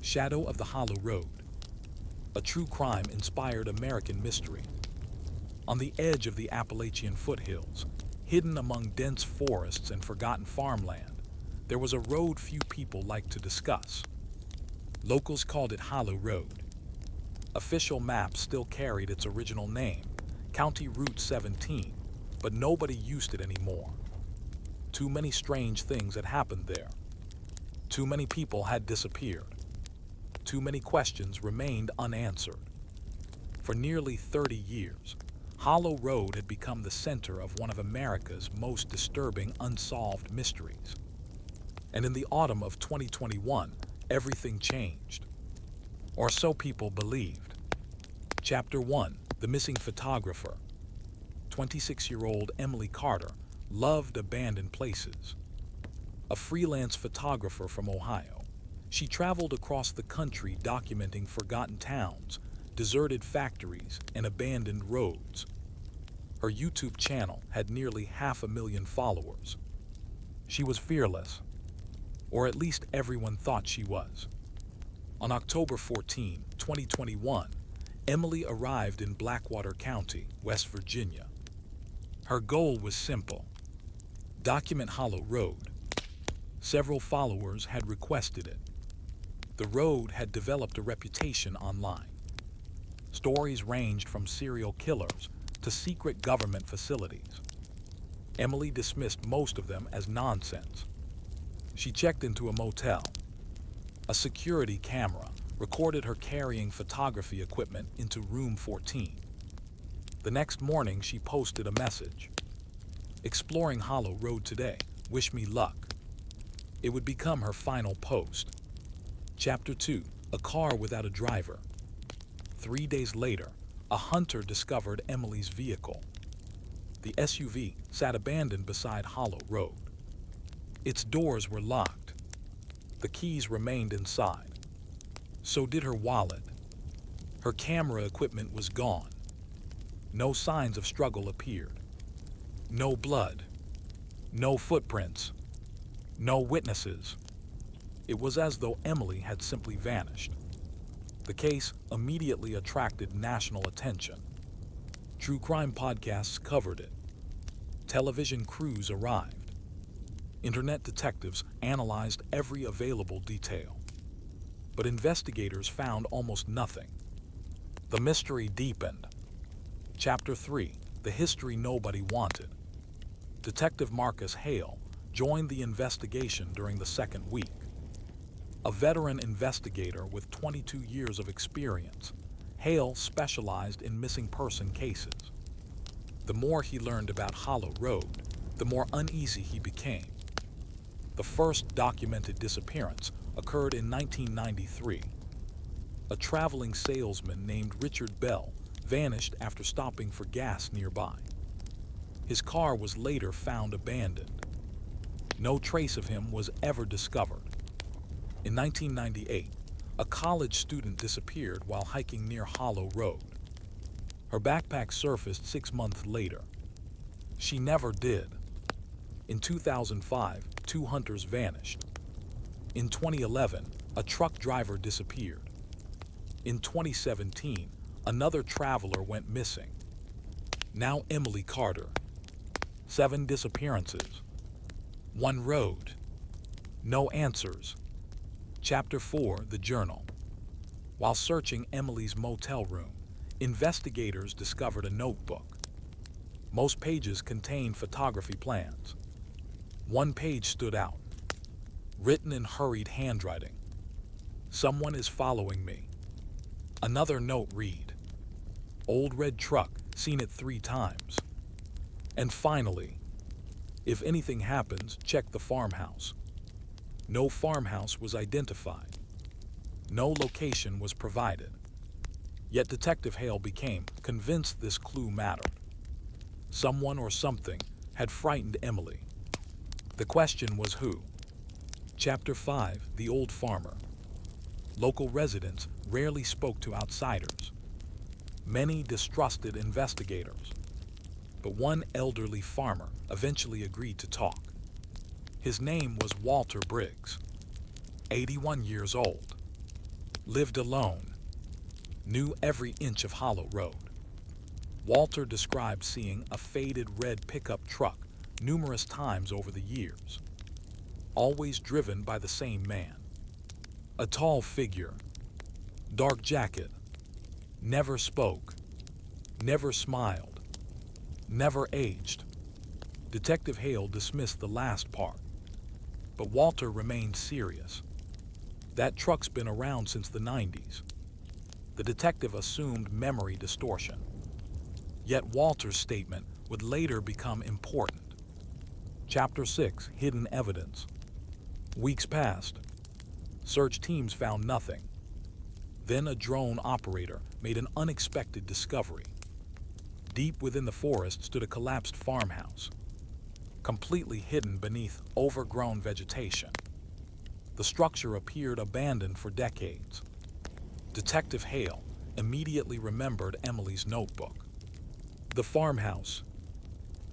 Shadow of the Hollow Road, a true crime-inspired American mystery. On the edge of the Appalachian foothills, hidden among dense forests and forgotten farmland, there was a road few people liked to discuss. Locals called it Hollow Road. Official maps still carried its original name, County Route 17, but nobody used it anymore. Too many strange things had happened there. Too many people had disappeared. Too many questions remained unanswered. For nearly 30 years, Hollow Road had become the center of one of America's most disturbing unsolved mysteries. And in the autumn of 2021, everything changed. Or so people believed. Chapter 1, The Missing Photographer. 26-year-old Emily Carter loved abandoned places. A freelance photographer from Ohio, she traveled across the country documenting forgotten towns, deserted factories, and abandoned roads. Her YouTube channel had nearly 500,000 followers. She was fearless, or at least everyone thought she was. On October 14, 2021, Emily arrived in Blackwater County, West Virginia. Her goal was simple: document Hollow Road. Several followers had requested it. The road had developed a reputation online. Stories ranged from serial killers to secret government facilities. Emily dismissed most of them as nonsense. She checked into a motel. A security camera recorded her carrying photography equipment into room 14. The next morning, she posted a message: "Exploring Hollow Road today. Wish me luck." It would become her final post. Chapter 2, A Car Without a Driver. 3 days later, a hunter discovered Emily's vehicle. The SUV sat abandoned beside Hollow Road. Its doors were locked. The keys remained inside. So did her wallet. Her camera equipment was gone. No signs of struggle appeared. No blood. No footprints. No witnesses. It was as though Emily had simply vanished. The case immediately attracted national attention. True crime podcasts covered it. Television crews arrived. Internet detectives analyzed every available detail. But investigators found almost nothing. The mystery deepened. Chapter 3, The History Nobody Wanted. Detective Marcus Hale joined the investigation during the second week. A veteran investigator with 22 years of experience, Hale specialized in missing person cases. The more he learned about Hollow Road, the more uneasy he became. The first documented disappearance occurred in 1993. A traveling salesman named Richard Bell vanished after stopping for gas nearby. His car was later found abandoned. No trace of him was ever discovered. In 1998, a college student disappeared while hiking near Hollow Road. Her backpack surfaced 6 months later. She never did. In 2005, 2 hunters vanished. In 2011, a truck driver disappeared. In 2017, another traveler went missing. Now Emily Carter. 7 disappearances. 1 road. No answers. Chapter 4, The Journal. While searching Emily's motel room, investigators discovered a notebook. Most pages contained photography plans. 1 page stood out, written in hurried handwriting. "Someone is following me." Another note read, "Old red truck, seen it 3 times." And finally, "If anything happens, check the farmhouse." No farmhouse was identified. No location was provided. Yet Detective Hale became convinced this clue mattered. Someone or something had frightened Emily. The question was who? Chapter 5, The Old Farmer. Local residents rarely spoke to outsiders. Many distrusted investigators. But one elderly farmer eventually agreed to talk. His name was Walter Briggs, 81 years old. lived alone, knew every inch of Hollow Road. Walter described seeing a faded red pickup truck numerous times over the years, always driven by the same man. A tall figure, dark jacket, never spoke, never smiled, never aged. Detective Hale dismissed the last part, but Walter remained serious. That truck's been around since the 90s. The detective assumed memory distortion. Yet Walter's statement would later become important. Chapter 6, Hidden Evidence. Weeks passed. Search teams found nothing. Then a drone operator made an unexpected discovery. Deep within the forest stood a collapsed farmhouse, completely hidden beneath overgrown vegetation. The structure appeared abandoned for decades. Detective Hale immediately remembered Emily's notebook. The farmhouse.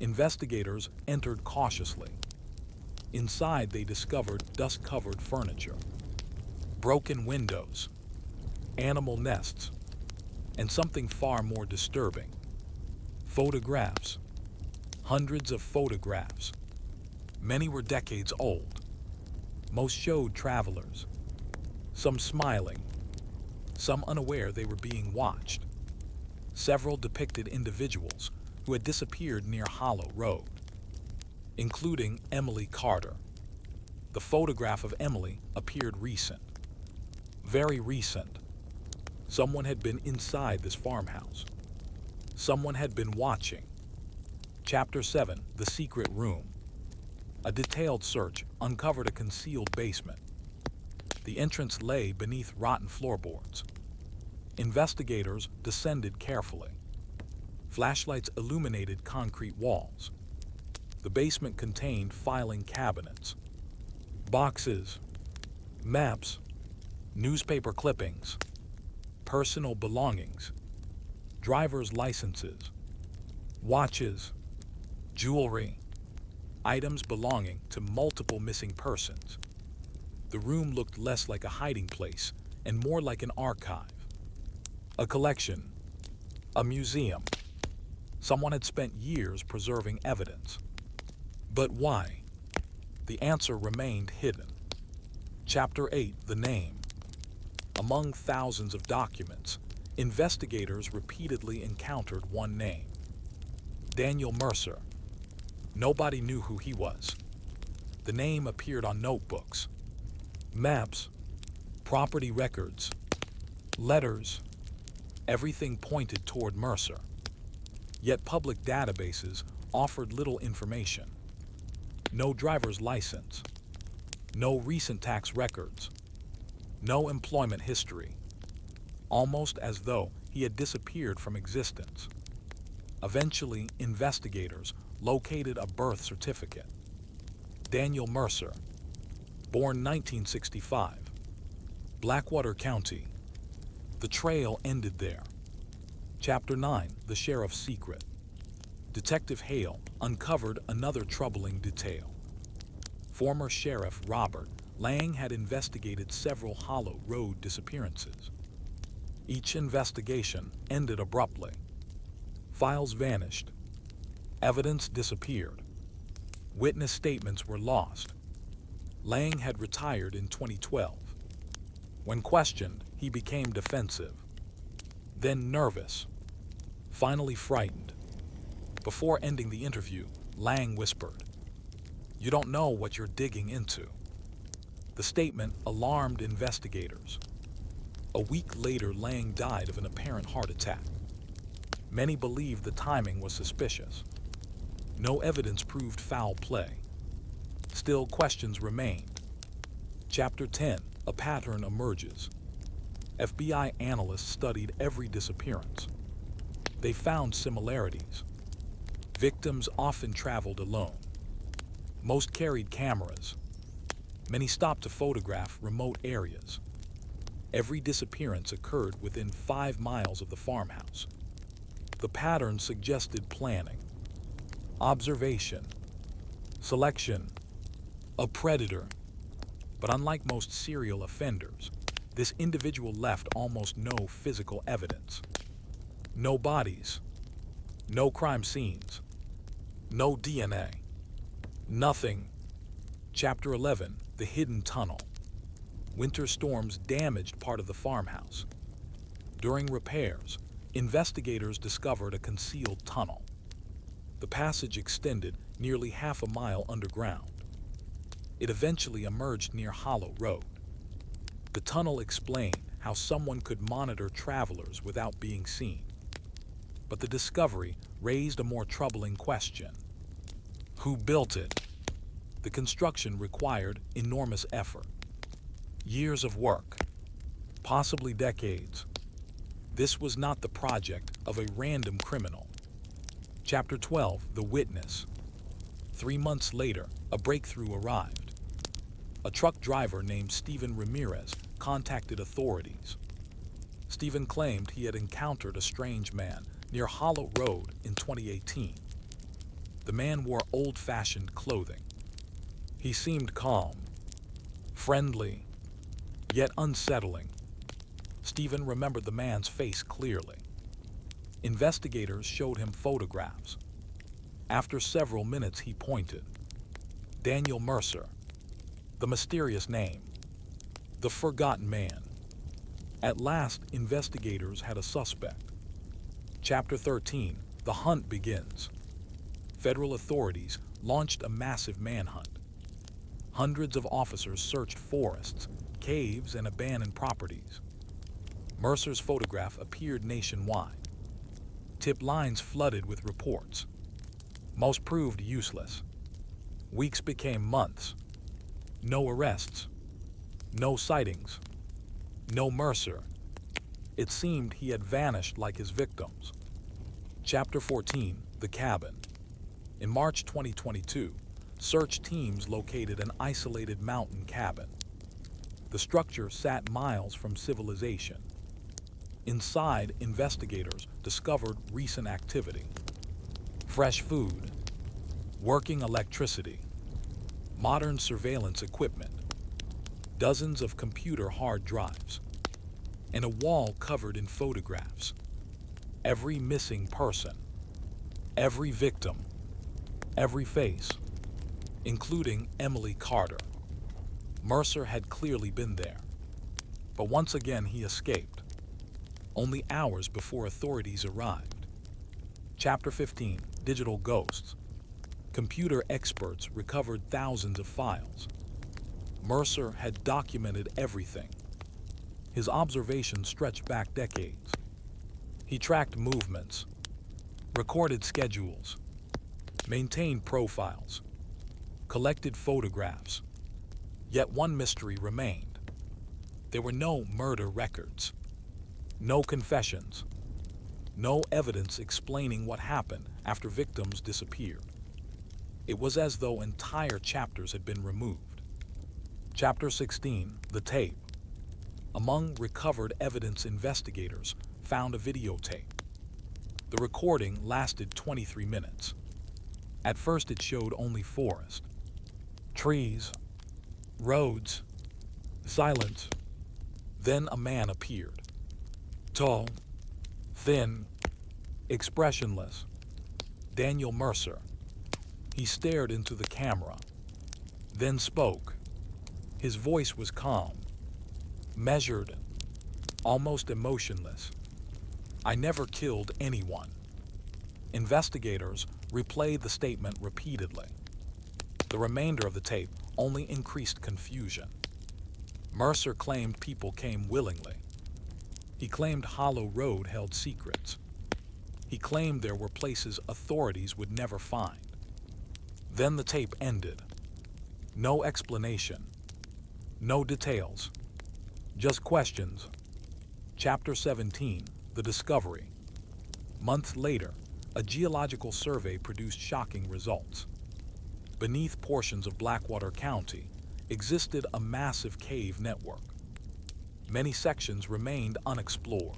Investigators entered cautiously. Inside, they discovered dust-covered furniture, broken windows, animal nests, and something far more disturbing: photographs. Hundreds of photographs. Many were decades old. Most showed travelers, some smiling, some unaware they were being watched. Several depicted individuals who had disappeared near Hollow Road, including Emily Carter. The photograph of Emily appeared recent. Very recent. Someone had been inside this farmhouse. Someone had been watching. Chapter 7, The Secret Room. A detailed search uncovered a concealed basement. The entrance lay beneath rotten floorboards. Investigators descended carefully. Flashlights illuminated concrete walls. The basement contained filing cabinets, boxes, maps, newspaper clippings, personal belongings, driver's licenses, watches, jewelry, items belonging to multiple missing persons. The room looked less like a hiding place and more like an archive. A collection, a museum. Someone had spent years preserving evidence. But why? The answer remained hidden. Chapter 8, The Name. Among thousands of documents, investigators repeatedly encountered one name: Daniel Mercer. Nobody knew who he was. The name appeared on notebooks, maps, property records, letters. Everything pointed toward Mercer. Yet public databases offered little information. No driver's license, no recent tax records, no employment history. Almost as though he had disappeared from existence. Eventually, investigators located a birth certificate. Daniel Mercer, born 1965, Blackwater County. The trail ended there. Chapter 9, The Sheriff's Secret. Detective Hale uncovered another troubling detail. Former Sheriff Robert Lang had investigated several Hollow Road disappearances. Each investigation ended abruptly. Files vanished. Evidence disappeared. Witness statements were lost. Lang had retired in 2012. When questioned, he became defensive, then nervous, finally frightened. Before ending the interview, Lang whispered, "You don't know what you're digging into." The statement alarmed investigators. A week later, Lang died of an apparent heart attack. Many believed the timing was suspicious. No evidence proved foul play. Still, questions remained. Chapter 10, A Pattern Emerges. FBI analysts studied every disappearance. They found similarities. Victims often traveled alone. Most carried cameras. Many stopped to photograph remote areas. Every disappearance occurred within 5 miles of the farmhouse. The pattern suggested planning, observation, selection, a predator. But unlike most serial offenders, This individual left almost no physical evidence. No bodies, no crime scenes, no DNA, nothing. Chapter 11, The Hidden Tunnel. Winter storms damaged part of the farmhouse. During repairs, investigators discovered a concealed tunnel. The passage extended nearly half a mile underground. It eventually emerged near Hollow Road. The tunnel explained how someone could monitor travelers without being seen. But the discovery raised a more troubling question. Who built it? The construction required enormous effort. Years of work, possibly decades. This was not the project of a random criminal. Chapter 12, The Witness. 3 months later, a breakthrough arrived. A truck driver named Stephen Ramirez contacted authorities. Stephen claimed he had encountered a strange man near Hollow Road in 2018. The man wore old-fashioned clothing. He seemed calm, friendly, yet unsettling. Stephen remembered the man's face clearly. Investigators showed him photographs. After several minutes, he pointed. Daniel Mercer, the mysterious name, the forgotten man. At last, investigators had a suspect. Chapter 13, The Hunt Begins. Federal authorities launched a massive manhunt. Hundreds of officers searched forests, caves, and abandoned properties. Mercer's photograph appeared nationwide. Tip lines flooded with reports. Most proved useless. Weeks became months. No arrests. No sightings. No Mercer. It seemed he had vanished like his victims. Chapter 14, The Cabin. In March 2022, search teams located an isolated mountain cabin. The structure sat miles from civilization. Inside, investigators discovered recent activity. Fresh food, working electricity, modern surveillance equipment, dozens of computer hard drives, and a wall covered in photographs. Every missing person, every victim, every face, including Emily Carter. Mercer had clearly been there, but once again he escaped, only hours before authorities arrived. Chapter 15, Digital Ghosts. Computer experts recovered thousands of files. Mercer had documented everything. His observations stretched back decades. He tracked movements, recorded schedules, maintained profiles, collected photographs. Yet one mystery remained. There were no murder records, no confessions, no evidence explaining what happened after victims disappeared. It was as though entire chapters had been removed. Chapter 16, The Tape. Among recovered evidence, investigators found a videotape. The recording lasted 23 minutes. At first it showed only forest, trees, roads, silence. Then a man appeared. Tall, thin, expressionless. Daniel Mercer. He stared into the camera, then spoke. His voice was calm, measured, almost emotionless. I never killed anyone. Investigators replayed the statement repeatedly. The remainder of the tape only increased confusion. Mercer claimed people came willingly. He claimed Hollow Road held secrets. He claimed there were places authorities would never find. Then the tape ended. No explanation. No details. Just questions. Chapter 17, The Discovery. Months later, a geological survey produced shocking results. Beneath portions of Blackwater County existed a massive cave network. Many sections remained unexplored.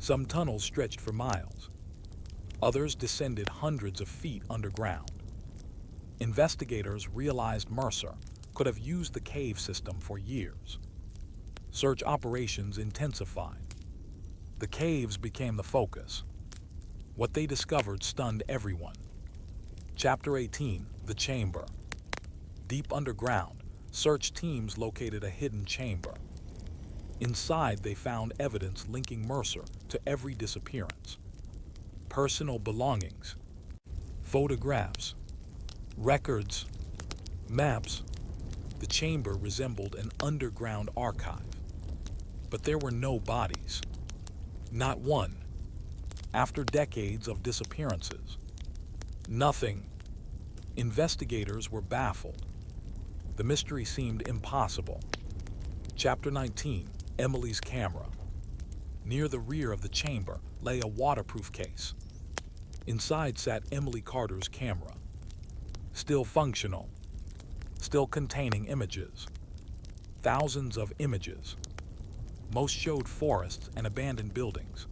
Some tunnels stretched for miles. Others descended hundreds of feet underground. Investigators realized Mercer could have used the cave system for years. Search operations intensified. The caves became the focus. What they discovered stunned everyone. Chapter 18: The Chamber. Deep underground, search teams located a hidden chamber. Inside, they found evidence linking Mercer to every disappearance. Personal belongings, photographs, records, maps. The chamber resembled an underground archive. But there were no bodies. Not one. After decades of disappearances. Nothing. Investigators were baffled. The mystery seemed impossible. Chapter 19: Emily's Camera. Near the rear of the chamber lay a waterproof case. Inside sat Emily Carter's camera. Still functional. Still containing images. Thousands of images. Most showed forests and abandoned buildings.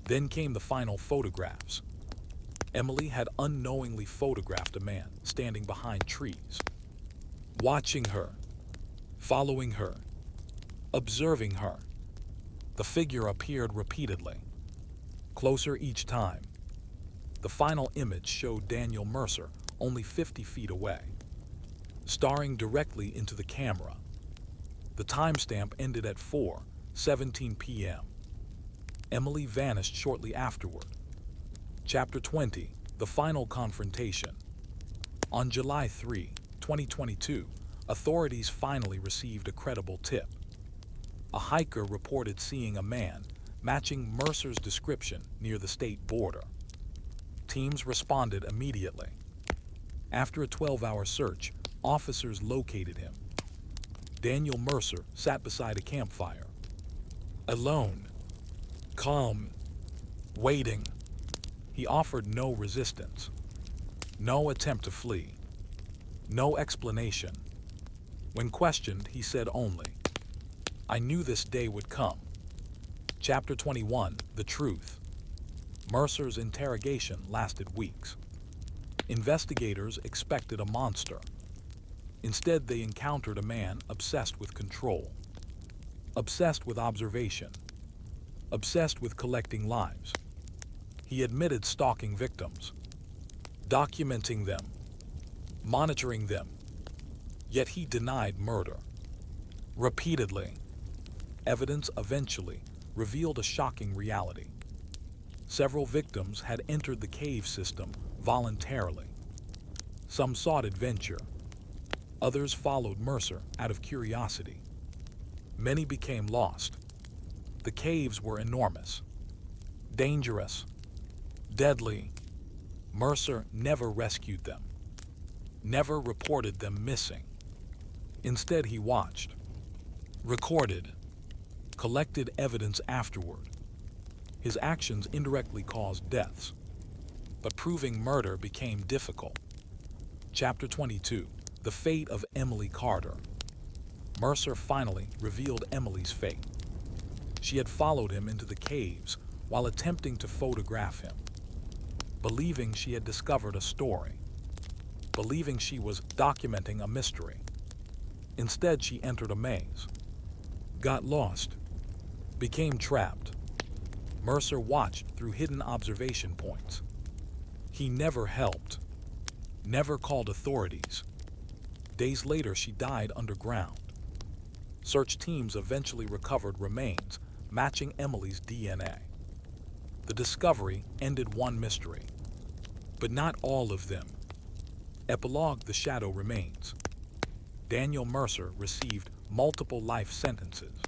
Then came the final photographs. Emily had unknowingly photographed a man standing behind trees. Watching her. Following her. Observing her. The figure appeared repeatedly. Closer each time. The final image showed Daniel Mercer only 50 feet away, staring directly into the camera. The timestamp ended at 4:17 p.m. Emily vanished shortly afterward. Chapter 20: The Final Confrontation. On July 3, 2022, authorities finally received a credible tip. A hiker reported seeing a man matching Mercer's description near the state border. Teams responded immediately. After a 12-hour search, officers located him. Daniel Mercer sat beside a campfire. Alone. Calm. Waiting. He offered no resistance. No attempt to flee. No explanation. When questioned, he said only, "I knew this day would come." Chapter 21: The Truth. Mercer's interrogation lasted weeks. Investigators expected a monster. Instead, they encountered a man obsessed with control, obsessed with observation, obsessed with collecting lives. He admitted stalking victims, documenting them, monitoring them, yet he denied murder. Repeatedly, evidence eventually revealed a shocking reality. Several victims had entered the cave system voluntarily. Some sought adventure. Others followed Mercer out of curiosity. Many became lost. The caves were enormous, dangerous, deadly. Mercer never rescued them, never reported them missing. Instead, he watched, recorded, collected evidence afterward. His actions indirectly caused deaths, but proving murder became difficult. Chapter 22: The Fate of Emily Carter. Mercer finally revealed Emily's fate. She had followed him into the caves while attempting to photograph him, believing she had discovered a story, believing she was documenting a mystery. Instead, she entered a maze, got lost, became trapped. Mercer watched through hidden observation points. He never helped, never called authorities. Days later, she died underground. Search teams eventually recovered remains matching Emily's DNA. The discovery ended one mystery, but not all of them. Epilogue: The shadow remains. Daniel Mercer received multiple life sentences.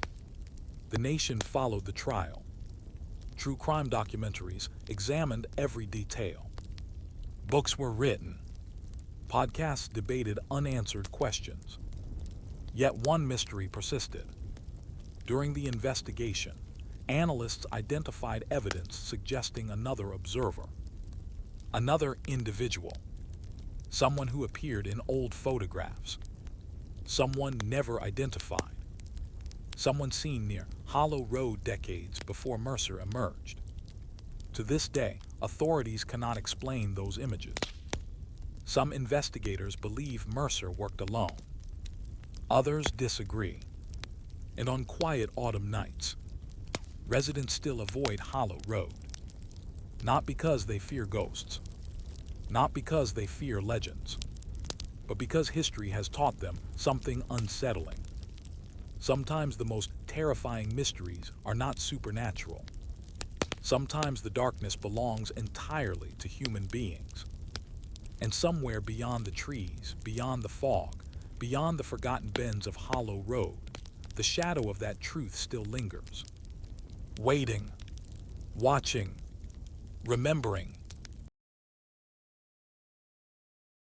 The nation followed the trial. True crime documentaries examined every detail. Books were written. Podcasts debated unanswered questions. Yet one mystery persisted. During the investigation, analysts identified evidence suggesting another observer, another individual, someone who appeared in old photographs, someone never identified, someone seen near Hollow Road decades before Mercer emerged. To this day, authorities cannot explain those images. Some investigators believe Mercer worked alone. Others disagree. And on quiet autumn nights, residents still avoid Hollow Road. Not because they fear ghosts, not because they fear legends, but because history has taught them something unsettling. Sometimes the most terrifying mysteries are not supernatural. Sometimes the darkness belongs entirely to human beings. And somewhere beyond the trees, beyond the fog, beyond the forgotten bends of Hollow Road, the shadow of that truth still lingers. Waiting, watching, remembering,